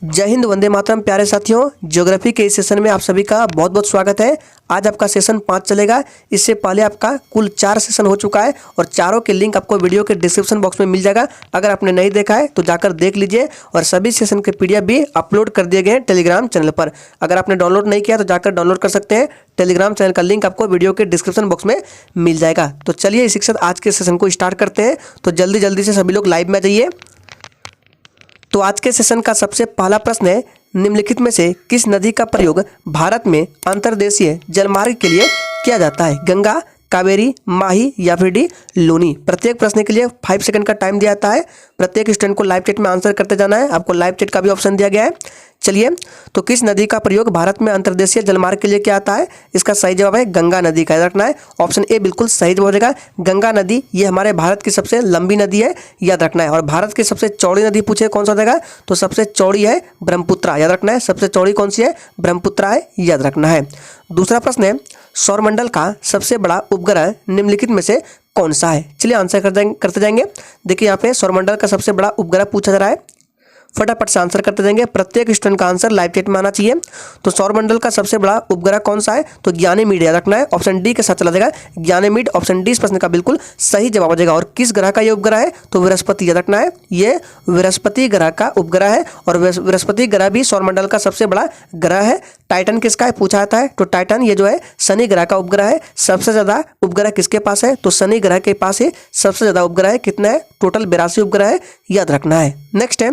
जय हिंद, वंदे मातरम। प्यारे साथियों, ज्योग्राफी के इस सेशन में आप सभी का बहुत बहुत स्वागत है। आज आपका सेशन 5 चलेगा। इससे पहले आपका कुल 4 सेशन हो चुका है और चारों के लिंक आपको वीडियो के डिस्क्रिप्शन बॉक्स में मिल जाएगा। अगर आपने नहीं देखा है तो जाकर देख लीजिए। और सभी सेशन के पीडीएफ भी अपलोड कर दिए गए हैं टेलीग्राम चैनल पर। अगर आपने डाउनलोड नहीं किया तो जाकर डाउनलोड कर सकते हैं। टेलीग्राम चैनल का लिंक आपको वीडियो के डिस्क्रिप्शन बॉक्स में मिल जाएगा। तो चलिए इसी के साथ आज के सेशन को स्टार्ट करते हैं। तो जल्दी से सभी लोग लाइव में आ जाइए। तो आज के सेशन का सबसे पहला प्रश्न है, निम्नलिखित में से किस नदी का प्रयोग भारत में अंतर्देशीय जलमार्ग के लिए किया जाता है? गंगा, कावेरी, माही या फिर डी लूनी। प्रत्येक प्रश्न के लिए 5 सेकंड का टाइम दिया जाता है। प्रत्येक स्टूडेंट को लाइव चैट में आंसर करते जाना है। आपको लाइव चैट का भी ऑप्शन दिया गया है। चलिए, तो किस नदी का प्रयोग भारत में अंतर्देशीय जलमार्ग के लिए किया जाता है? इसका सही जवाब है गंगा नदी का। याद रखना है, ऑप्शन ए बिल्कुल सही जवाब हो जाएगा। गंगा नदी ये हमारे भारत की सबसे लंबी नदी है, याद रखना है। और भारत की सबसे चौड़ी नदी पूछे कौन सा हो जाएगा, तो सबसे चौड़ी है ब्रह्मपुत्रा। याद रखना है, सबसे चौड़ी कौन सी है? ब्रह्मपुत्रा है, याद रखना है। दूसरा प्रश्न है, सौरमंडल का सबसे बड़ा उपग्रह निम्नलिखित में से कौन सा है? चलिए आंसर करते जाएंगे। देखिए यहाँ पे सौरमंडल का सबसे बड़ा उपग्रह पूछा जा रहा है। फटाफट से आंसर करते जाएंगे। प्रत्येक स्टूडेंट का आंसर लाइव चैट में आना चाहिए। तो सौरमंडल का सबसे बड़ा उपग्रह कौन सा है? तो ज्ञानेमीड। याद रखना है, ऑप्शन डी के साथ चला जाएगा ज्ञानेमीड। ऑप्शन डी इस प्रश्न का बिल्कुल सही जवाब हो जाएगा। और किस ग्रह का ये उपग्रह है? तो बृहस्पति। याद रखना है, ये बृहस्पति ग्रह का उपग्रह है। और बृहस्पति ग्रह भी सौरमंडल का सबसे बड़ा ग्रह है। टाइटन किसका है पूछा जाता है? तो टाइटन ये जो है शनि ग्रह का उपग्रह है। सबसे ज्यादा उपग्रह किसके पास है? तो शनि ग्रह के पास ही सबसे ज्यादा उपग्रह है। कितना है? टोटल 82 उपग्रह है, याद रखना है। नेक्स्ट है,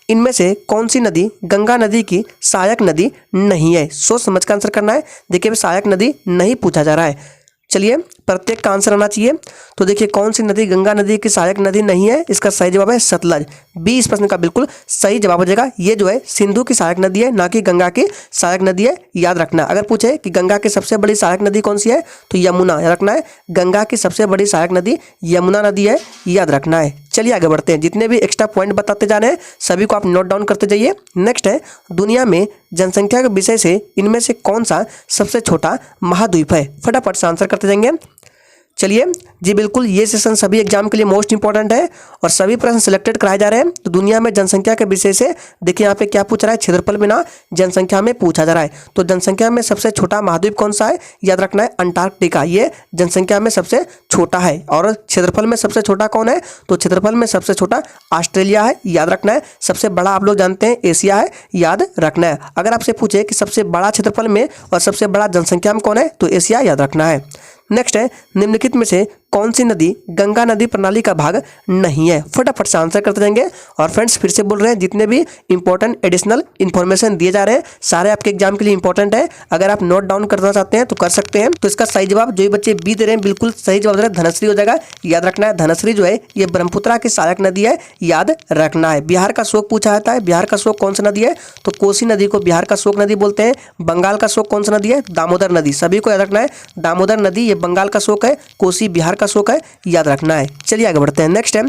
इनमें से कौन सी नदी गंगा नदी की सहायक नदी नहीं है? सोच समझ कर आंसर करना है। देखिए सहायक नदी नहीं पूछा जा रहा है। चलिए, प्रत्येक का आंसर आना चाहिए। तो देखिए कौन सी नदी गंगा नदी की सहायक नदी नहीं है? इसका सही जवाब है सतलज। बी इस प्रश्न का बिल्कुल सही जवाब हो जाएगा। ये जो है सिंधु की सहायक नदी है, ना कि गंगा की सहायक नदी है, याद रखना। अगर पूछे कि गंगा की सबसे बड़ी सहायक नदी कौन सी है, तो यमुना। याद रखना है, गंगा की सबसे बड़ी सहायक नदी यमुना नदी है, याद रखना है। चलिए आगे बढ़ते हैं। जितने भी एक्स्ट्रा पॉइंट बताते जा रहे हैं सभी को आप नोट डाउन करते जाइए। नेक्स्ट है, दुनिया में जनसंख्या के विषय से इनमें से कौन सा सबसे छोटा महाद्वीप है? फटाफट से आंसर करते जाएंगे। चलिए जी, बिल्कुल ये सेशन सभी एग्जाम के लिए मोस्ट इंपॉर्टेंट है और सभी प्रश्न सिलेक्टेड कराए जा रहे हैं। तो दुनिया में जनसंख्या के विषय से देखिए यहाँ पे क्या पूछ रहा है, क्षेत्रफल में ना जनसंख्या में पूछा जा रहा है। तो जनसंख्या में सबसे छोटा महाद्वीप कौन सा है? याद रखना है अंटार्कटिका। ये जनसंख्या में सबसे छोटा है। और क्षेत्रफल में सबसे छोटा कौन है? तो क्षेत्रफल में सबसे छोटा ऑस्ट्रेलिया है, याद रखना है। सबसे बड़ा आप लोग जानते हैं एशिया है, याद रखना है। अगर आपसे पूछे कि सबसे बड़ा क्षेत्रफल में और सबसे बड़ा जनसंख्या में कौन है, तो एशिया, याद रखना है। नेक्स्ट है, निम्नलिखित में से कौन सी नदी गंगा नदी प्रणाली का भाग नहीं है? फटाफट से आंसर करते जाएंगे। और फ्रेंड्स फिर से बोल रहे हैं, जितने भी इंपॉर्टेंट एडिशनल इन्फॉर्मेशन दिए जा रहे हैं सारे आपके एग्जाम के लिए इंपॉर्टेंट है। अगर आप नोट डाउन करना चाहते हैं तो कर सकते हैं। तो इसका सही जवाब जो बच्चे बी दे रहे हैं बिल्कुल सही जवाब दे रहे हैं, धनश्री हो जाएगा। याद रखना है, धनश्री जो है ये ब्रह्मपुत्रा की सहायक नदी है, याद रखना है। बिहार का शोक पूछा जाता है। बिहार का शोक कौन सा नदी है? तो कोसी नदी को बिहार का शोक नदी बोलते हैं। बंगाल का शोक कौन सा नदी है? दामोदर नदी। सभी को याद रखना है, दामोदर नदी ये बंगाल का शोक है, कोसी बिहार का शोक है, याद रखना है। चलिए आगे बढ़ते हैं। नेक्स्ट है,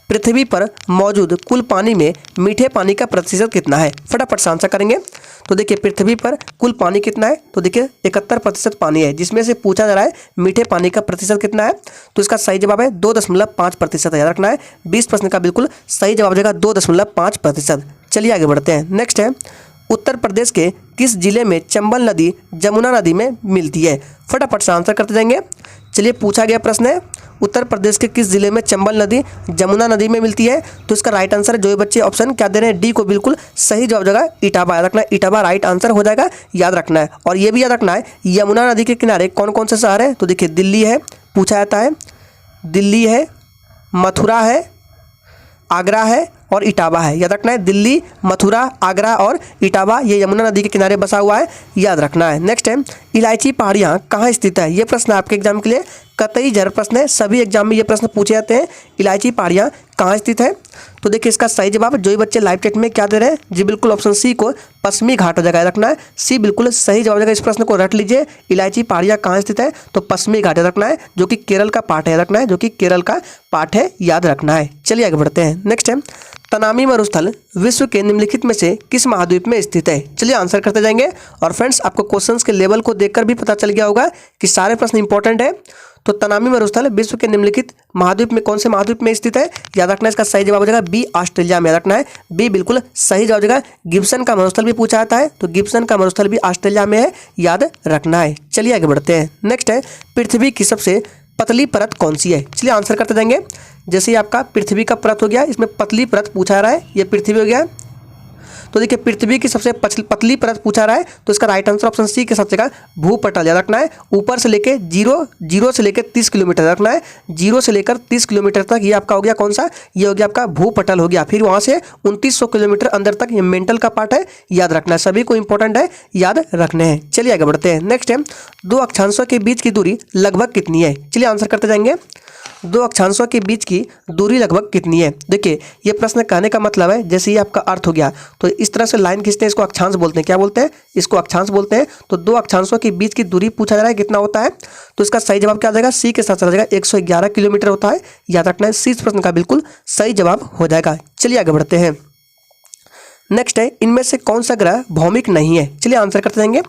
पृथ्वी पर मौजूद कुल पानी में मीठे पानी का प्रतिशत कितना है? फटाफट से आंसर करेंगे। तो देखिए पृथ्वी पर कुल पानी कितना है? तो देखिए 71% पानी है, जिसमें से पूछा जा रहा है मीठे पानी का प्रतिशत कितना है? तो इसका सही जवाब है 2.5%। याद रखना है, 20 प्रश्न का बिल्कुल सही जवाब देगा 2.5%। चलिए आगे बढ़ते हैं। नेक्स्ट है, उत्तर प्रदेश के किस जिले में चंबल नदी जमुना नदी में मिलती है? फटाफट से आंसर करते जाएंगे। चलिए, पूछा गया प्रश्न है उत्तर प्रदेश के किस जिले में चंबल नदी जमुना नदी में मिलती है? तो इसका राइट आंसर जो बच्चे ऑप्शन क्या दे रहे हैं, डी को बिल्कुल सही जवाब देगा इटावा। याद रखना है, इटावा राइट आंसर हो जाएगा, याद रखना है। और ये भी याद रखना है, यमुना नदी के किनारे कौन कौन से शहर है? तो देखिए दिल्ली है, पूछा जाता है, दिल्ली है, मथुरा है, आगरा है और इटावा है। याद रखना है, दिल्ली, मथुरा, आगरा और इटावा ये यमुना नदी के किनारे बसा हुआ है, याद रखना है। नेक्स्ट है, इलायची पहाड़ियाँ कहाँ स्थित है? ये प्रश्न आपके एग्जाम के लिए कतई जरूर प्रश्न है। सभी एग्जाम में ये प्रश्न पूछे जाते हैं, इलायची पहाड़ियाँ कहाँ स्थित है? तो देखिए इसका सही जवाब जो बच्चे लाइव चैट में क्या दे रहे हैं, जी बिल्कुल ऑप्शन सी को पश्चिमी घाट हो जाएगा। याद रखना है, सी बिल्कुल सही जवाब देगा। इस प्रश्न को रट लीजिए, इलायची पहाड़ियाँ कहाँ स्थित है? तो पश्चिमी घाट। याद रखना है, जो कि केरल का पार्ट है। याद रखना है, जो कि केरल का पार्ट है, याद रखना है। चलिए आगे बढ़ते हैं। नेक्स्ट है, तनामी मरुस्थल विश्व के निम्नलिखित में से किस महाद्वीप में स्थित है? चलिए आंसर करते जाएंगे। और फ्रेंड्स आपको क्वेश्चंस के लेवल को देखकर भी पता चल गया होगा कि सारे प्रश्न इंपॉर्टेंट है। तो तनामी मरुस्थल विश्व के निम्नलिखित महाद्वीप में कौन से महाद्वीप में स्थित है? याद रखना है, इसका सही जवाब हो जाएगा बी, ऑस्ट्रेलिया में। याद रखना है बी बिल्कुल सही जवाब हो जाएगा। गिब्सन का मरुस्थल भी पूछा जाता है, तो गिब्सन का मरुस्थल भी ऑस्ट्रेलिया में है, याद रखना है। चलिए आगे बढ़ते हैं। नेक्स्ट है पृथ्वी की सबसे पतली परत कौन सी है? चलिए आंसर करते जाएंगे। जैसे ही आपका पृथ्वी का परत हो गया, इसमें पतली परत पूछा जा रहा है, ये पृथ्वी हो गया। तो देखिए पृथ्वी की सबसे पतली परत पूछा रहा है, तो इसका राइट आंसर ऑप्शन सी के साथ जगह भूपटल। याद रखना है ऊपर से लेके जीरो से लेकर 30 किलोमीटर रखना है, 0 से लेकर 30 किलोमीटर तक ये आपका हो गया कौन सा? ये हो गया आपका भूपटल हो गया। फिर वहाँ से 2900 किलोमीटर अंदर तक ये मेंटल का पार्ट है, याद रखना है, सभी को इंपॉर्टेंट है, याद रखने हैं। चलिए आगे बढ़ते हैं। नेक्स्ट है दो अक्षांशों के बीच की दूरी लगभग कितनी है? चलिए आंसर करते जाएंगे। दो अक्षांशों के बीच की दूरी लगभग कितनी है? देखिए ये प्रश्न कहने का मतलब है, जैसे ये आपका अर्थ हो गया तो इस तरह से लाइन खींचते हैं, इसको अक्षांश बोलते हैं। क्या बोलते हैं? इसको अक्षांश बोलते हैं। तो दो अक्षांशों के बीच की दूरी पूछा जा रहा है कितना होता है, तो इसका सही जवाब क्या आ जाएगा? सी के साथ चला जाएगा, 111 किलोमीटर होता है। याद रखना है सी इस प्रश्न का बिल्कुल सही जवाब हो जाएगा। चलिए आगे बढ़ते हैं। नेक्स्ट है इनमें से कौन सा ग्रह भौमिक नहीं है? चलिए आंसर करते जाएंगे,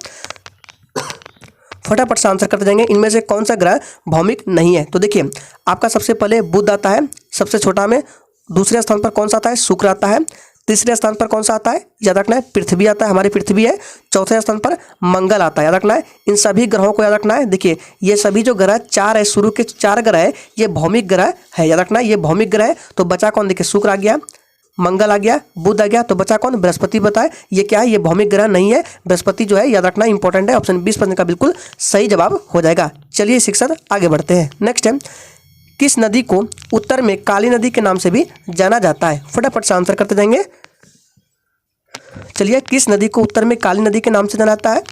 फटाफट से आंसर करते जाएंगे। इनमें से कौन सा ग्रह भौमिक नहीं है? तो देखिए आपका सबसे पहले बुध आता है सबसे छोटा में, दूसरे स्थान पर कौन सा आता है? शुक्र आता है। तीसरे स्थान पर कौन सा आता है? याद रखना है पृथ्वी आता है, हमारी पृथ्वी है। चौथे स्थान पर मंगल आता है, याद रखना है। इन सभी ग्रहों को याद रखना है। देखिए ये सभी जो ग्रह चार है, शुरू के 4 ग्रह है, ये भौमिक ग्रह है, याद रखना है ये भौमिक ग्रह है। तो बचा कौन? देखिए शुक्र आ गया, मंगल आ गया, बुध आ गया, तो बचा कौन? बृहस्पति बताए। ये क्या है? ये भौमिक ग्रह नहीं है, बृहस्पति जो है, याद रखना इंपॉर्टेंट है। ऑप्शन 20% का बिल्कुल सही जवाब हो जाएगा। चलिए शिक्षक आगे बढ़ते हैं। नेक्स्ट है किस नदी को उत्तर में काली नदी के नाम से भी जाना जाता है? फटाफट से आंसर करते जाएंगे। चलिए किस नदी को उत्तर में काली नदी के नाम से जाना जाता है?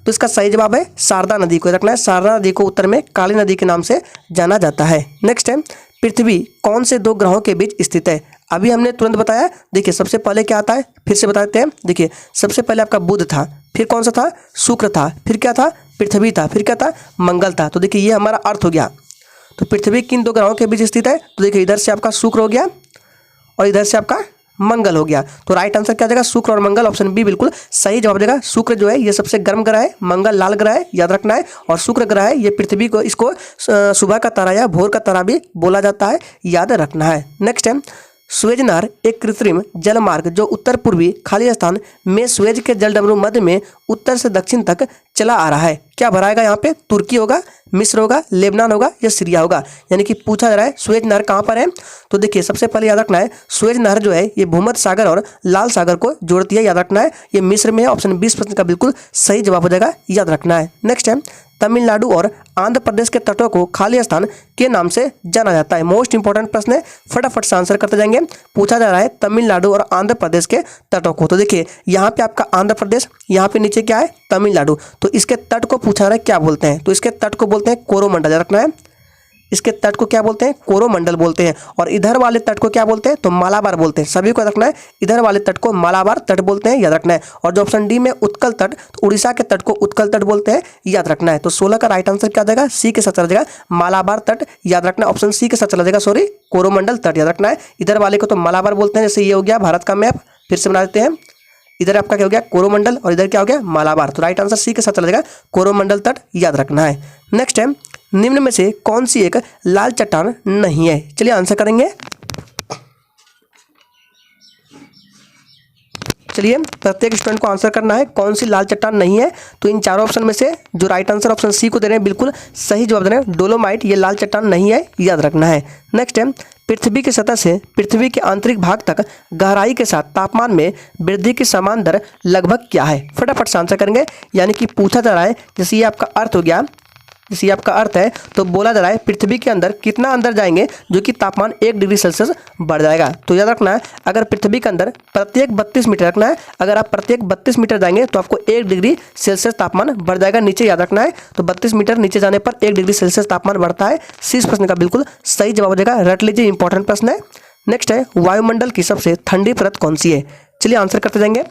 तो इसका सही जवाब है शारदा नदी को। रखना है शारदा नदी को उत्तर में काली नदी के नाम से जाना जाता है। नेक्स्ट है पृथ्वी कौन से 2 ग्रहों के बीच स्थित है? अभी हमने तुरंत बताया। देखिए सबसे पहले क्या आता है, फिर से बता देते हैं। देखिए सबसे पहले आपका बुध था, फिर कौन सा था? शुक्र था, फिर क्या था? पृथ्वी था, फिर क्या था? मंगल था। तो देखिए ये हमारा अर्थ हो गया। तो पृथ्वी किन 2 ग्रहों के बीच स्थित है? तो देखिए इधर से आपका शुक्र हो गया और इधर से आपका मंगल हो गया। तो राइट आंसर क्या जाएगा? शुक्र और मंगल। ऑप्शन बी बिल्कुल सही जवाब देगा। शुक्र जो है ये सबसे गर्म ग्रह है, मंगल लाल ग्रह है, याद रखना है। और शुक्र ग्रह है ये पृथ्वी को, इसको सुबह का तारा या भोर का तारा भी बोला जाता है, याद रखना है। नेक्स्ट है सुएज नहर एक कृत्रिम जल मार्ग जो उत्तर पूर्वी खालिस्तान में सुएज के जलडमरू मध्य में उत्तर से दक्षिण तक चला आ रहा है। क्या भराएगा यहाँ पे? तुर्की होगा, मिस्र होगा, लेबनान होगा या सीरिया होगा। यानी कि पूछा जा रहा है सुएज नहर कहाँ पर है? तो देखिए सबसे पहले याद रखना है सुएज नहर जो है ये भूमध्य सागर और लाल सागर को जोड़ती है, याद रखना है। ये मिस्र में है। ऑप्शन 20% का बिल्कुल सही जवाब हो जाएगा, याद रखना है। नेक्स्ट है तमिलनाडु और आंध्र प्रदेश के तटों को खाली स्थान के नाम से जाना जाता है। मोस्ट इंपॉर्टेंट प्रश्न है, फटाफट से आंसर करते जाएंगे। पूछा जा रहा है तमिलनाडु और आंध्र प्रदेश के तटों को। तो देखिए यहाँ पे आपका आंध्र प्रदेश, यहाँ पे नीचे क्या है? तमिलनाडु। तो इसके तट को पूछा जा रहा है क्या बोलते हैं? तो इसके तट को बोलते हैं कोरोमंडल, याद रखना है। इसके तट को क्या बोलते हैं? कोरोमंडल बोलते हैं। और इधर वाले तट को क्या बोलते हैं? तो मालाबार बोलते हैं। सभी को रखना है, इधर वाले तट को मालाबार तट बोलते हैं, याद रखना है। और जो ऑप्शन डी में उत्कल तट, तो उड़ीसा के तट को उत्कल तट बोलते हैं, याद रखना है। तो 16 का राइट आंसर क्या जाएगा? सी के साथ चला जाएगा मालाबार तट, याद रखना है। ऑप्शन सी के साथ चला जाएगा, सॉरी कोरोमंडल तट, याद रखना है। इधर वाले को तो मालाबार बोलते हैं, जैसे ये हो गया भारत का मैप, फिर से बना देते हैं। इधर आपका क्या हो गया? कोरोमंडल, और इधर क्या हो गया? मालाबार। तो राइट आंसर सी के साथ चला जाएगा कोरोमंडल तट, याद रखना है। नेक्स्ट है निम्न में से कौन सी एक लाल चट्टान नहीं है? चलिए आंसर करेंगे। चलिए प्रत्येक स्टूडेंट को आंसर करना है कौन सी लाल चट्टान नहीं है। तो इन चारों ऑप्शन में से जो राइट आंसर ऑप्शन सी को दे रहे हैं बिल्कुल सही जवाब दे रहे हैं, डोलोमाइट ये लाल चट्टान नहीं है, याद रखना है। नेक्स्ट है पृथ्वी की सतह से पृथ्वी के आंतरिक भाग तक गहराई के साथ तापमान में वृद्धि की समान दर लगभग क्या है? फटाफट से आंसर करेंगे। यानी कि पूछा जा रहा है, जैसे ये आपका अर्थ हो गया, जैसे ये आपका अर्थ है, तो बोला जा रहा है पृथ्वी के अंदर कितना अंदर जाएंगे जो कि तापमान 1 डिग्री सेल्सियस बढ़ जाएगा। तो याद रखना है अगर पृथ्वी के अंदर प्रत्येक 32 मीटर रखना है, अगर आप प्रत्येक 32 मीटर जाएंगे तो आपको 1 डिग्री सेल्सियस तापमान बढ़ जाएगा नीचे, याद रखना है। तो 32 मीटर नीचे जाने पर 1 डिग्री सेल्सियस तापमान बढ़ता है। 30 प्रश्न का बिल्कुल सही जवाब हो जाएगा, रट लीजिए, इंपॉर्टेंट प्रश्न है। नेक्स्ट है वायुमंडल की सबसे ठंडी परत कौन सी है? चलिए आंसर करते जाएंगे।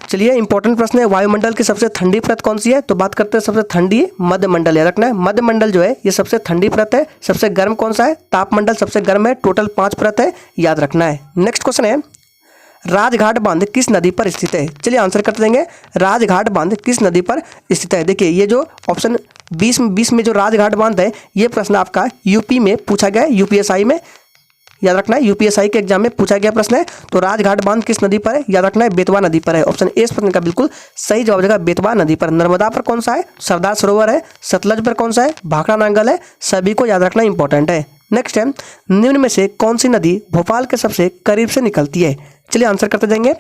चलिए इंपॉर्टेंट प्रश्न है, वायुमंडल की सबसे ठंडी परत कौन सी है? तो बात करते हैं सबसे ठंडी मध्यमंडल, याद रखना है। मध्यमंडल जो है ये सबसे ठंडी परत है। सबसे गर्म कौन सा है? तापमंडल सबसे गर्म है, टोटल 5 परत है, याद रखना है। नेक्स्ट क्वेश्चन है राजघाट बांध किस नदी पर स्थित है? चलिए आंसर कर देंगे। राजघाट बांध किस नदी पर स्थित है? देखिए ये जो ऑप्शन 20 में जो राजघाट बांध है, ये प्रश्न आपका यूपी में पूछा गया है, यूपीएसआई में, याद रखना है, यूपीएसआई के एग्जाम में पूछा गया प्रश्न है। तो राजघाट बांध किस नदी पर है? याद रखना है, बेतवा नदी पर है। ऑप्शन ए इस प्रश्न का बिल्कुल सही जवाब हो जाएगा, बेतवा नदी पर। नर्मदा पर कौन सा है? सरदार सरोवर है। सतलज पर कौन सा है? भाखड़ा नांगल है। सभी को याद रखना इंपॉर्टेंट है। नेक्स्ट है, निम्न में से कौन सी नदी भोपाल के सबसे करीब से निकलती है? चलिए आंसर करते जाएंगे।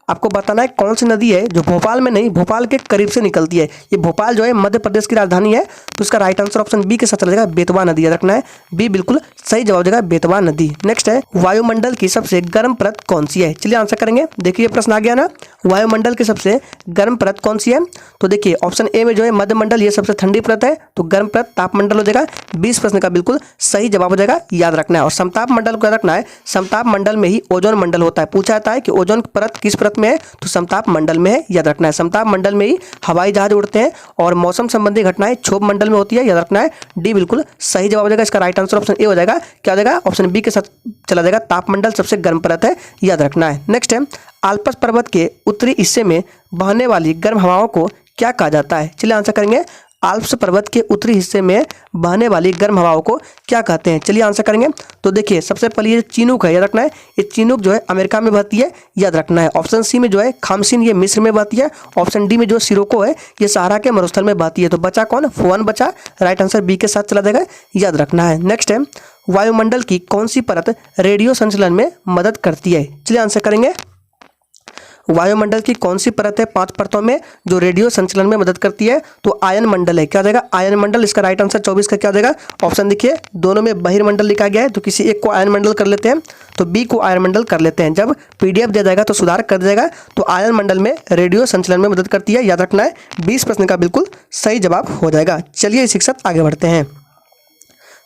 आपको बताना है कौन सी नदी है जो भोपाल में नहीं, भोपाल के करीब से निकलती है। ये भोपाल जो है मध्य प्रदेश की राजधानी है, तो इसका राइट आंसर ऑप्शन बी के साथ चला जाएगा, बेतवा नदी। याद रखना है, बी बिल्कुल सही जवाब हो जाएगा, बेतवा नदी। नेक्स्ट है, वायुमंडल की सबसे गर्म परत कौन सी है? चलिए आंसर करेंगे। देखिए प्रश्न आ गया ना, वायुमंडल की सबसे गर्म परत कौन सी है? तो देखिए ऑप्शन ए में जो है मध्यमंडल, ये सबसे ठंडी परत है, तो गर्म परत तापमंडल हो जाएगा। 20 प्रश्न का बिल्कुल सही जवाब हो जाएगा, याद रखना है। और समताप मंडल को याद रखना है, समताप मंडल में ही ओजोन मंडल होता है। पूछा जाता है कि ओजोन परत किस परत में है, तो समताप मंडल में है, याद रखना है। समताप मंडल में ही हवाई जहाज उड़ते हैं और मौसम संबंधी घटनाएं क्षोभ मंडल में होती है, याद रखना है। डी बिल्कुल सही जवाब हो जाएगा। इसका राइट आंसर ऑप्शन ए हो जाएगा, क्या हो जाएगा? ऑप्शन बी के साथ चला जाएगा, तापमंडल सबसे गर्म परत है, याद रखना है। नेक्स्ट है, आल्प्स पर्वत के उत्तरी हिस्से में बहने वाली गर्म हवाओं को क्या कहा जाता है? चलिए आंसर करेंगे। आल्प्स पर्वत के उत्तरी हिस्से में बहने वाली गर्म हवाओं को क्या कहते हैं? चलिए आंसर करेंगे। तो देखिए सबसे पहले ये चिनूक है, याद रखना है। ये चिनूक जो है अमेरिका में बहती है, याद रखना है। ऑप्शन सी में जो है खामसिन, ये मिस्र में बहती है। ऑप्शन डी में जो सिरोको है, ये सहारा के मरुस्थल में बहती है। तो बचा कौन? फोन बचा। राइट आंसर बी के साथ चला जाएगा, याद रखना है। नेक्स्ट है, वायुमंडल की कौन सी परत रेडियो संचलन में मदद करती है? चलिए आंसर करेंगे। वायुमंडल की कौन सी परत है 5 परतों में जो रेडियो संचलन में मदद करती है? तो आयन मंडल है, क्या जाएगा? आयन मंडल। इसका राइट आंसर 24 का क्या जाएगा? ऑप्शन देखिए, दोनों में बहिर्मंडल लिखा गया है, तो किसी एक को आयन मंडल कर लेते हैं, तो बी को आयन मंडल कर लेते हैं। जब पीडीएफ दिया जाएगा तो सुधार कर जाएगा। तो आयन मंडल में रेडियो संचलन में मदद करती है, याद रखना है। 20 प्रश्न का बिल्कुल सही जवाब हो जाएगा। चलिए इसी के साथ आगे बढ़ते हैं।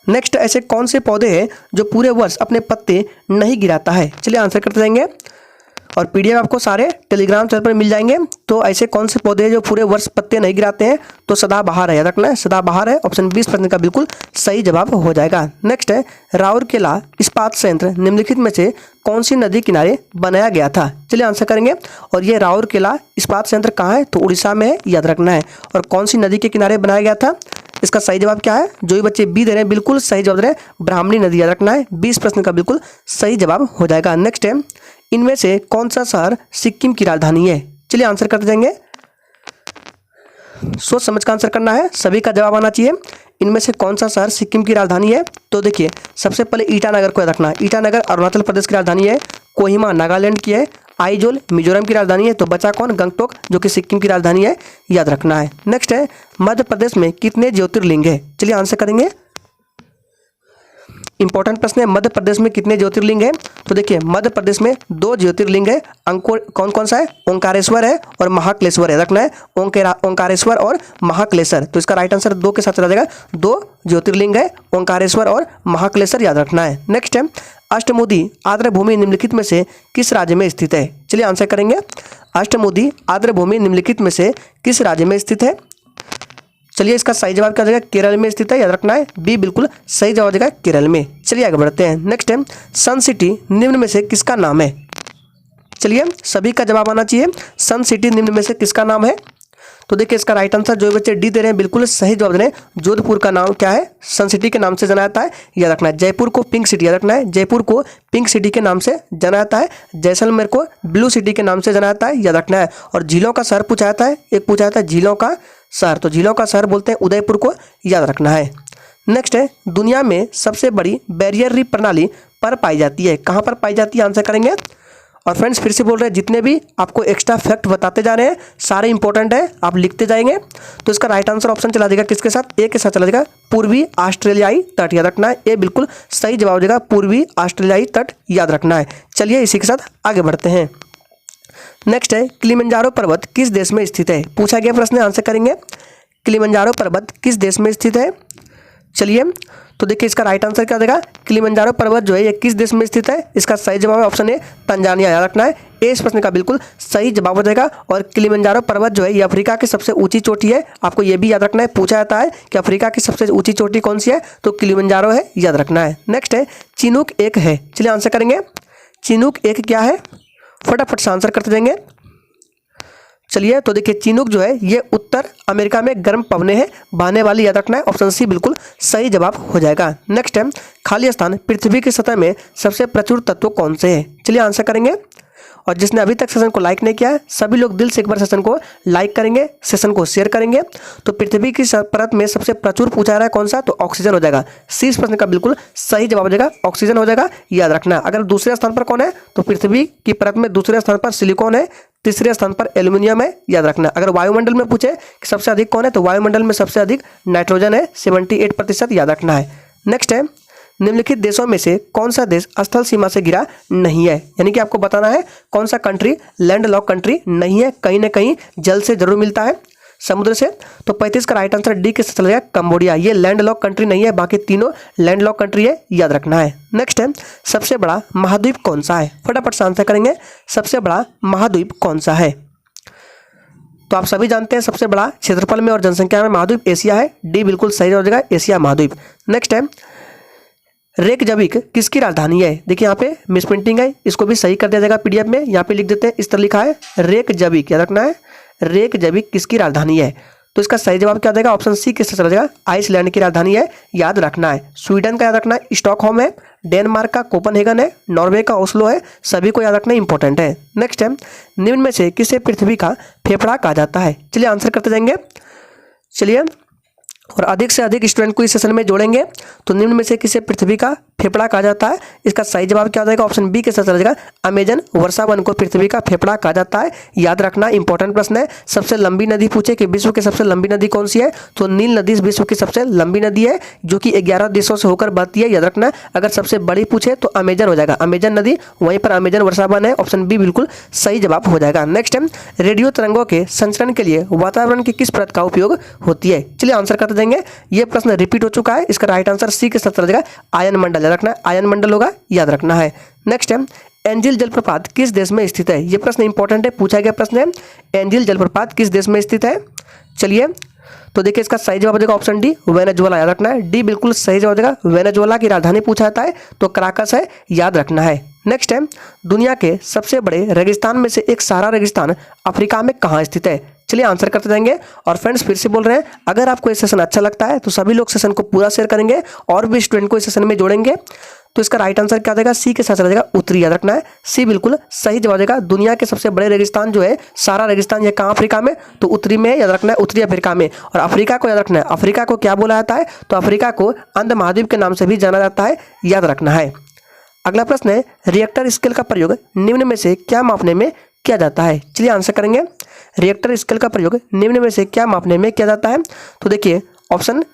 नेक्स्ट, ऐसे कौन से पौधे हैं जो पूरे वर्ष अपने पत्ते नहीं गिराता है? चलिए आंसर करते जाएंगे। और पीडीएफ आपको सारे टेलीग्राम चैनल पर मिल जाएंगे। तो ऐसे कौन से पौधे हैं जो पूरे वर्ष पत्ते नहीं गिराते हैं? तो सदाबहार है, याद रखना है, सदाबहार है। ऑप्शन 20 प्रश्न का बिल्कुल सही जवाब हो जाएगा। नेक्स्ट है, राउरकेला इस्पात संयंत्र निम्नलिखित में से कौन सी नदी किनारे बनाया गया था? चलिए आंसर करेंगे। और ये राउरकेला इस्पात संयंत्र कहाँ है? तो उड़ीसा में है, याद रखना है। और कौन सी नदी के किनारे बनाया गया था? इसका सही जवाब क्या है? जो भी बच्चे बी दे रहे हैं बिल्कुल सही जवाब दे रहे हैं, ब्राह्मणी नदी, याद रखना है। 20 प्रश्न का बिल्कुल सही जवाब हो जाएगा। नेक्स्ट है, इनमें से कौन सा शहर सिक्किम की राजधानी है? चलिए आंसर करते जाएंगे। सोच समझ का आंसर करना है, सभी का जवाब आना चाहिए। इनमें से कौन सा शहर सिक्किम की राजधानी है? तो देखिए सबसे पहले ईटानगर को याद रखना है। ईटानगर अरुणाचल प्रदेश की राजधानी है। कोहिमा नागालैंड की है। आइजोल मिजोरम की राजधानी है। तो बचा कौन? गंगटोक, जो कि सिक्किम की राजधानी है, याद रखना है। नेक्स्ट है, मध्य प्रदेश में कितने ज्योतिर्लिंग है? चलिए आंसर करेंगे। इंपॉर्टेंट प्रश्न है, मध्य प्रदेश में कितने ज्योतिर्लिंग है? तो देखिए मध्य प्रदेश में 2 ज्योतिर्लिंग है। कौन कौन सा है? ओंकारेश्वर है और महाक्लेश्वर है, रखना है। ओंकारेश्वर और महाक्लेश्वर। तो इसका राइट आंसर 2 के साथ चला जाएगा। 2 ज्योतिर्लिंग है, ओंकारेश्वर और महाक्लेश्वर, याद रखना है। नेक्स्ट है, अष्टमुदी आर्द्रभूमि निम्नलिखित में से किस राज्य में स्थित है? चलिए आंसर करेंगे। अष्टमुदी आर्द्रभूमि निम्नलिखित में से किस राज्य में स्थित है? चलिए इसका सही जवाब क्या हो जाएगा? केरल में स्थित है, याद रखना है। बी बिल्कुल सही जवाब हो जाएगा, केरल में। चलिए आगे बढ़ते हैं। नेक्स्ट है, सन सिटी निम्न में से किसका नाम है? चलिए सभी का जवाब आना चाहिए। सन सिटी निम्न में से किसका नाम है? तो देखिए इसका राइट आंसर जो बच्चे डी दे रहे हैं बिल्कुल सही जवाब दे रहे हैं। जोधपुर का नाम क्या है? सन सिटी के नाम से जाना जाता है, याद रखना है। जयपुर को पिंक सिटी, याद रखना है। जयपुर को पिंक सिटी के नाम से जाना जाता है। जैसलमेर को ब्लू सिटी के नाम से जाना जाता है, याद रखना है। और झीलों का शहर पूछा जाता है, एक पूछा जाता है झीलों का शहर, तो झीलों का शहर बोलते हैं उदयपुर को, याद रखना है। नेक्स्ट है, दुनिया में सबसे बड़ी बैरियर रीफ प्रणाली पर पाई जाती है, कहाँ पर पाई जाती है? आंसर करेंगे। और फ्रेंड्स फिर से बोल रहे हैं, जितने भी आपको एक्स्ट्रा फैक्ट बताते जा रहे हैं सारे इंपॉर्टेंट है, आप लिखते जाएंगे। तो इसका राइट आंसर ऑप्शन चला जाएगा किसके साथ? ए के साथ चला जाएगा, पूर्वी ऑस्ट्रेलियाई तट, याद रखना है। ए बिल्कुल सही जवाब हो जाएगा, पूर्वी ऑस्ट्रेलियाई तट, याद रखना है। चलिए इसी के साथ आगे बढ़ते हैं। नेक्स्ट है, किलिमंजारो पर्वत किस देश में स्थित है? पूछा गया प्रश्न, आंसर करेंगे। किलिमंजारो पर्वत किस देश में स्थित है? चलिए तो देखिए इसका राइट आंसर क्या देगा? किलिमंजारो पर्वत जो है ये किस देश में स्थित है? इसका सही जवाब है ऑप्शन ए, तंजानिया, याद रखना है। ए इस प्रश्न का बिल्कुल सही जवाब हो जाएगा। और किलिमंजारो पर्वत जो है ये अफ्रीका की सबसे ऊंची चोटी है, आपको ये भी याद रखना है। पूछा जाता है कि अफ्रीका की सबसे ऊंची चोटी कौन सी है? तो किलिमंजारो है, याद रखना है। नेक्स्ट है, चिनूक एक है। चलिए आंसर करेंगे। चिनूक एक क्या है? फटाफट से आंसर करते जाएंगे। चलिए तो देखिए चिनूक जो है ये उत्तर अमेरिका में गर्म पवने हैं, बहने वाली, याद रखना है। ऑप्शन सी बिल्कुल सही जवाब हो जाएगा। नेक्स्ट है, खाली स्थान पृथ्वी की सतह में सबसे प्रचुर तत्व कौन से हैं? चलिए आंसर करेंगे। और जिसने अभी तक सेशन को लाइक नहीं किया है सभी लोग दिल से एक बार सेशन को लाइक करेंगे, सेशन को शेयर करेंगे। तो पृथ्वी की परत में सबसे प्रचुर पूछा जा रहा है कौन सा, तो ऑक्सीजन हो जाएगा। सी इस प्रश्न का बिल्कुल सही जवाब हो जाएगा, ऑक्सीजन हो जाएगा, याद रखना। अगर दूसरे स्थान पर कौन है तो पृथ्वी की परत में दूसरे स्थान पर सिलिकॉन है, तीसरे स्थान पर एल्यूमिनियम है, याद रखना। अगर वायुमंडल में पूछे कि सबसे अधिक कौन है तो वायुमंडल में सबसे अधिक नाइट्रोजन है, 78%, याद रखना है। नेक्स्ट है, निम्नलिखित देशों में से कौन सा देश स्थल सीमा से घिरा नहीं है? यानी कि आपको बताना है कौन सा कंट्री लैंड लॉक कंट्री नहीं है, कहीं ना कहीं जल से जरूर मिलता है, समुद्र से। तो 35 का राइट आंसर डी के साथ चलेगा, कंबोडिया। ये लैंड लॉक कंट्री नहीं है, बाकी तीनों लैंड लॉक कंट्री है, याद रखना है। नेक्स्ट है, सबसे बड़ा महाद्वीप कौन सा है? फटाफट से आंसर करेंगे, सबसे बड़ा महाद्वीप कौन सा है? तो आप सभी जानते हैं सबसे बड़ा क्षेत्रफल में और जनसंख्या में महाद्वीप एशिया है, डी बिल्कुल सही हो जाएगा, एशिया महाद्वीप। नेक्स्ट है, रेकजविक किसकी राजधानी है? देखिए यहाँ पे मिसप्रिंटिंग है, इसको भी सही कर दिया जाएगा पीडीएफ में। यहाँ पे लिख देते हैं, इस तरह लिखा है रेकजविक, याद रखना है, रेकजविक किसकी राजधानी है? तो इसका सही जवाब क्या देगा? ऑप्शन सी किससे चला जाएगा, आइसलैंड की राजधानी है, याद रखना है। स्वीडन का याद रखना है स्टॉकहोम है, डेनमार्क का कोपनहेगन है, नॉर्वे का ओस्लो है, सभी को याद रखना इंपॉर्टेंट है। नेक्स्ट है, निम्न में से किसे पृथ्वी का फेफड़ा कहा जाता है? चलिए आंसर करते जाएंगे। चलिए, और अधिक से अधिक स्टूडेंट को इस सेशन में जोड़ेंगे। तो निम्न में से किसे पृथ्वी का फेफड़ा कहा जाता है? इसका सही जवाब क्या हो जाएगा? ऑप्शन बी के साथ चला जाएगा, अमेजन वर्षावन को पृथ्वी का फेफड़ा कहा जाता है, याद रखना, इंपॉर्टेंट प्रश्न है। सबसे लंबी नदी पूछे कि विश्व की सबसे लंबी नदी कौन सी है, तो नील नदी विश्व की सबसे लंबी नदी है, जो कि 11 देशों से होकर बहती है, याद रखना। अगर सबसे बड़ी पूछे तो अमेजन हो जाएगा, अमेजन नदी, वहीं पर अमेजन वर्षावन है, ऑप्शन बी बिल्कुल सही जवाब हो जाएगा। नेक्स्ट है, रेडियो तरंगों के संचरण के लिए वातावरण की किस परत का उपयोग होती है? चलिए आंसर करते जाएंगे। ये प्रश्न रिपीट हो चुका है, इसका राइट आंसर सी के साथ चला जाएगा, आयन मंडल, याद रखना, आयन मंडल होगा, याद रखना है। नेक्स्ट है, एंजिल जलप्रपात किस देश में स्थित है? ये प्रश्न इंपॉर्टेंट है, पूछा गया प्रश्न है, एंजिल जलप्रपात किस देश में स्थित है? चलिए तो देखिए इसका सही जवाब देगा ऑप्शन डी, वेनेजुएला, याद रखना है, डी बिल्कुल सही जवाब देगा। वेनेजुएला की राजधानी पूछा जाता है तो कराकस है, याद रखना है। नेक्स्ट है, दुनिया के सबसे बड़े रेगिस्तान में से एक सहारा रेगिस्तान अफ्रीका में कहाँ स्थित है? चलिए आंसर करते जाएंगे। और फ्रेंड्स फिर से बोल रहे हैं, अगर आपको ये सेशन अच्छा लगता है तो सभी लोग सेशन को पूरा शेयर करेंगे और भी स्टूडेंट को इस सेशन में जोड़ेंगे। तो इसका राइट आंसर क्या देगा? सी के साथ चला जाएगा, उत्तरी, याद रखना है, सी बिल्कुल सही जवाब देगा। दुनिया के सबसे बड़े रेगिस्तान जो है सारा रेगिस्तान, ये कहाँ अफ्रीका में? तो उत्तरी में, याद रखना है, उत्तरी अफ्रीका में। और अफ्रीका को याद रखना है, अफ्रीका को क्या बोला जाता है? तो अफ्रीका को अंध महाद्वीप के नाम से भी जाना जाता है, याद रखना है। अगला प्रश्न है, रिएक्टर स्केल का प्रयोग निम्न में से क्या मापने में किया जाता है? चलिए आंसर करेंगे। रिएक्टर स्केल का प्रयोग निम्न में से क्या मापने में किया जाता है? तो देखिए ऑप्शन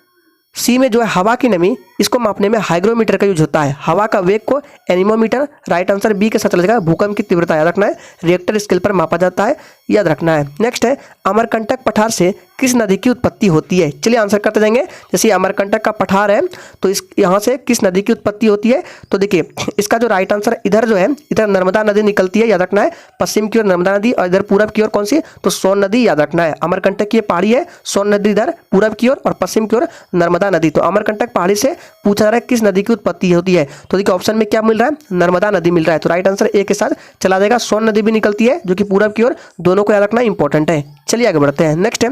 सी में जो है हवा की नमी, इसको मापने में हाइग्रोमीटर का यूज होता है, हवा का वेग को एनीमोमीटर, राइट आंसर बी के साथ चला जाएगा, भूकंप की तीव्रता, याद रखना है, रिएक्टर स्केल पर मापा जाता है, याद रखना है। नेक्स्ट है, अमरकंटक पठार से किस नदी की उत्पत्ति होती है? चलिए आंसर करते जाएंगे। जैसे अमरकंटक का पठार है तो इस यहाँ से किस नदी की उत्पत्ति होती है? तो देखिए इसका जो राइट आंसर इधर जो है, इधर नर्मदा नदी निकलती है, याद रखना है, पश्चिम की ओर नर्मदा नदी और इधर पूरब की ओर कौन सी? तो सोन नदी, याद रखना है। अमरकंटक की पहाड़ी है, सोन नदी इधर पूरब की ओर और पश्चिम की ओर नर्मदा नदी। तो अमरकंटक पहाड़ी से पूछा जा रहा है किस नदी की उत्पत्ति होती है? तो देखिए ऑप्शन में क्या मिल रहा है? नर्मदा नदी मिल रहा है, तो राइट आंसर ए के साथ चला जाएगा। सोन नदी भी निकलती है जो कि पूरब की ओर, दोनों को याद रखना इंपॉर्टेंट है। चलिए आगे बढ़ते हैं। नेक्स्ट है,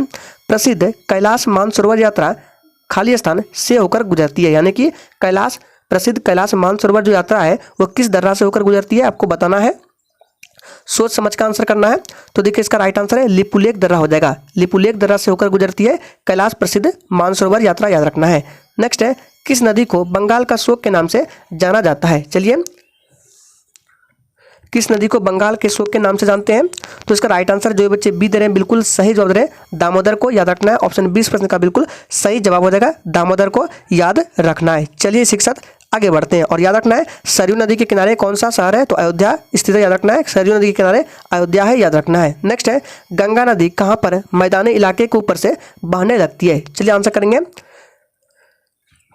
प्रसिद्ध कैलाश मानसरोवर यात्रा खाली स्थान से होकर गुजरती है, यानी कि कैलाश प्रसिद्ध कैलाश मानसरोवर जो यात्रा है वो किस दर्रा से होकर गुजरती है आपको बताना है, सोच समझ का आंसर करना है। तो देखिए इसका राइट आंसर है लिपुलेख दर्रा हो जाएगा, लिपुलेख दर्रा से होकर गुजरती है कैलाश प्रसिद्ध मानसरोवर यात्रा, याद रखना है। नेक्स्ट है, किस नदी को बंगाल का शोक के नाम से जाना जाता है? चलिए किस नदी को बंगाल के शोक के नाम से जानते हैं? तो इसका राइट आंसर जो बच्चे बी दे रहे हैं बिल्कुल सही जवाब दे रहे हैं, दामोदर को, याद रखना है। ऑप्शन 20 प्रश्न का बिल्कुल सही जवाब हो जाएगा, दामोदर को याद रखना है। चलिए शिक्षक आगे बढ़ते हैं और याद रखना है सरयू नदी के किनारे कौन सा शहर है? तो अयोध्या स्थित है, याद रखना है, सरयू नदी के किनारे अयोध्या है, याद रखना है। नेक्स्ट है, गंगा नदी कहाँ पर मैदानी इलाके के ऊपर से बहने लगती है? चलिए आंसर करेंगे।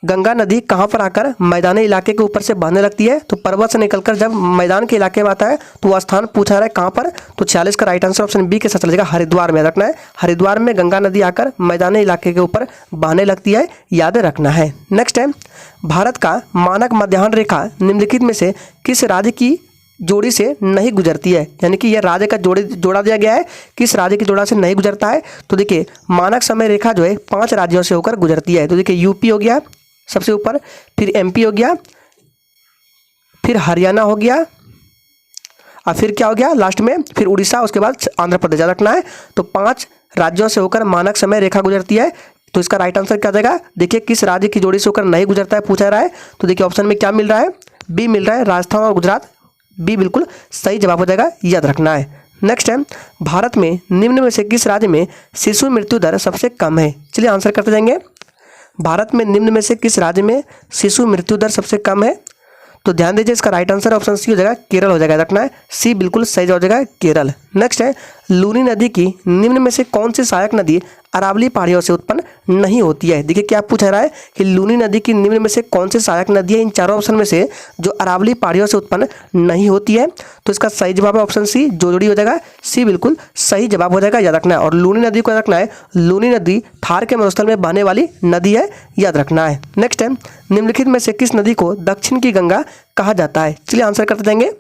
गंगा नदी कहाँ पर आकर मैदानी इलाके के ऊपर से बहने लगती है? तो पर्वत से निकलकर जब मैदान के इलाके में आता है तो वह स्थान पूछा रहा है कहाँ पर? तो 46 का राइट आंसर ऑप्शन बी के साथ चला जाएगा, हरिद्वार में, रखना है, हरिद्वार में गंगा नदी आकर मैदानी इलाके के ऊपर बहने लगती है, याद रखना है। नेक्स्ट है, भारत का मानक मध्याह्न रेखा निम्नलिखित में से किस राज्य की जोड़ी से नहीं गुजरती है, यानी कि यह राज्य का जोड़ा दिया गया है, किस राज्य की जोड़ा से नहीं गुजरता है। तो देखिए मानक समय रेखा जो है 5 राज्यों से होकर गुजरती है। तो देखिए यूपी हो गया सबसे ऊपर, फिर एमपी हो गया, फिर हरियाणा हो गया, और फिर क्या हो गया लास्ट में, फिर उड़ीसा, उसके बाद आंध्र प्रदेश। याद रखना है। तो 5 राज्यों से होकर मानक समय रेखा गुजरती है। तो इसका राइट आंसर क्या जाएगा, देखिए किस राज्य की जोड़ी से होकर नहीं गुजरता है पूछा रहा है। तो देखिए ऑप्शन में क्या मिल रहा है, बी मिल रहा है, राजस्थान और गुजरात। बी बिल्कुल सही जवाब हो जाएगा, याद रखना है। नेक्स्ट है, भारत में निम्न में से किस राज्य में शिशु मृत्यु दर सबसे कम है। चलिए आंसर करते जाएंगे। भारत में निम्न में से किस राज्य में शिशु मृत्यु दर सबसे कम है। तो ध्यान दीजिए इसका राइट आंसर ऑप्शन सी हो जाएगा, केरल हो जाएगा। रखना है सी बिल्कुल सही जवाब हो जाएगा, केरल। नेक्स्ट है, लूनी नदी की निम्न में से कौन सी सहायक नदी अरावली पहाड़ियों से उत्पन्न नहीं होती है। देखिए क्या पूछा रहा है कि लूनी नदी की निम्न में से कौन सी सहायक नदी है इन चारों ऑप्शन में से जो अरावली पहाड़ियों से उत्पन्न नहीं होती है। तो इसका सही जवाब है ऑप्शन सी, जोड़ी हो जाएगा। सी बिल्कुल सही जवाब हो जाएगा, याद रखना है। और लूनी नदी को याद रखना है, लूनी नदी थार के मरुस्थल में बहने वाली नदी है, याद रखना है। नेक्स्ट है, निम्नलिखित में से किस नदी को दक्षिण की गंगा कहा जाता है। चलिए आंसर करते जाएंगे।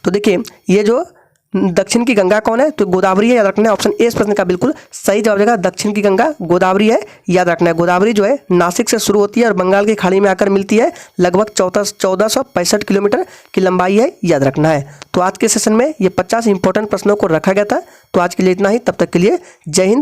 तो देखिए ये जो दक्षिण की गंगा कौन है, तो गोदावरी है, याद रखना है। ऑप्शन ए इस प्रश्न का बिल्कुल सही जवाब देगा, दक्षिण की गंगा गोदावरी है, याद रखना है। गोदावरी जो है नासिक से शुरू होती है और बंगाल की खाड़ी में आकर मिलती है। लगभग 1465 किलोमीटर की लंबाई है, याद रखना है। तो आज के सेशन में ये 50 इंपॉर्टेंट प्रश्नों को रखा गया था। तो आज के लिए इतना ही, तब तक के लिए जय हिंद।